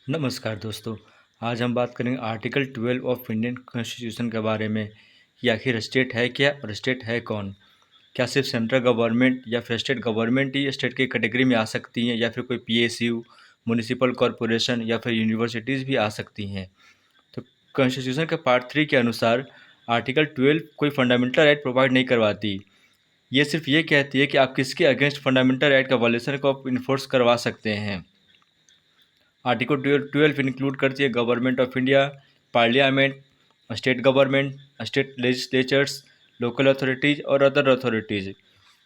नमस्कार दोस्तों। आज हम बात करेंगे आर्टिकल 12 ऑफ इंडियन कॉन्स्टिट्यूशन के बारे में कि आखिर स्टेट है क्या और स्टेट है कौन। क्या सिर्फ सेंट्रल गवर्नमेंट या फिर स्टेट गवर्नमेंट ही स्टेट की कैटेगरी में आ सकती हैं या फिर कोई पीएसयू, म्यूनिसिपल कॉरपोरेशन या फिर यूनिवर्सिटीज़ भी आ सकती हैं। तो कॉन्स्टिट्यूशन के पार्ट 3 के अनुसार आर्टिकल 12 कोई फंडामेंटल राइट प्रोवाइड नहीं करवाती। ये सिर्फ ये कहती है कि आप किसके अगेंस्ट फंडामेंटल राइट का वायलेशन को आप इन्फोर्स करवा सकते हैं। आर्टिकल 12 इंक्लूड करती है government of India, parliament, state government, state legislatures, local authorities और अदर अथॉरिटीज़।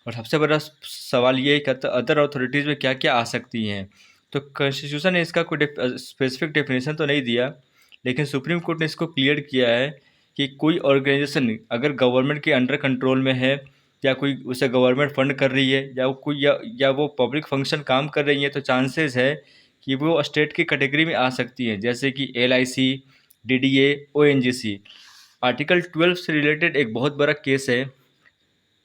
और सबसे बड़ा सवाल ये है कि अदर अथॉरिटीज़ में क्या क्या आ सकती हैं। तो कॉन्स्टिट्यूशन ने इसका कोई स्पेसिफिक डेफिनेशन तो नहीं दिया, लेकिन सुप्रीम कोर्ट ने इसको क्लियर किया है कि कोई ऑर्गेनाइजेशन अगर गवर्नमेंट के अंडर कंट्रोल में है या कोई उसे गवर्नमेंट फंड कर रही है या वो पब्लिक फंक्शन काम कर रही है, तो चांसेस है कि वो स्टेट की कैटेगरी में आ सकती हैं, जैसे कि LIC, DDA, ONGC। आर्टिकल 12 से रिलेटेड एक बहुत बड़ा केस है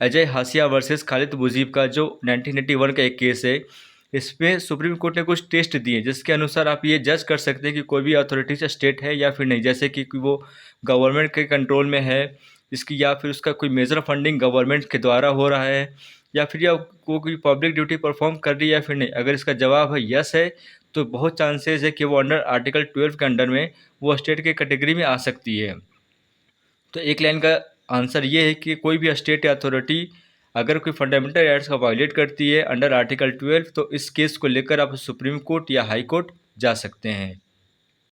अजय हाशिया वर्सेस खालिद मुजीब का, जो 1981 का एक केस है। इसमें सुप्रीम कोर्ट ने कुछ टेस्ट दिए जिसके अनुसार आप ये जज कर सकते हैं कि कोई भी अथॉरिटी स्टेट है या फिर नहीं, जैसे कि वो गवर्नमेंट के कंट्रोल में है इसकी, या फिर उसका कोई मेजर फंडिंग गवर्नमेंट के द्वारा हो रहा है, या फिर या वो कोई पब्लिक ड्यूटी परफॉर्म कर रही है या फिर नहीं। अगर इसका जवाब है यस है, तो बहुत चांसेस है कि वो अंडर आर्टिकल 12 के अंडर में वो स्टेट के कैटेगरी में आ सकती है। तो एक लाइन का आंसर ये है कि कोई भी स्टेट या अथॉरिटी अगर कोई फंडामेंटल राइट्स का वायलेट करती है अंडर आर्टिकल 12, तो इस केस को लेकर आप सुप्रीम कोर्ट या हाई कोर्ट जा सकते हैं।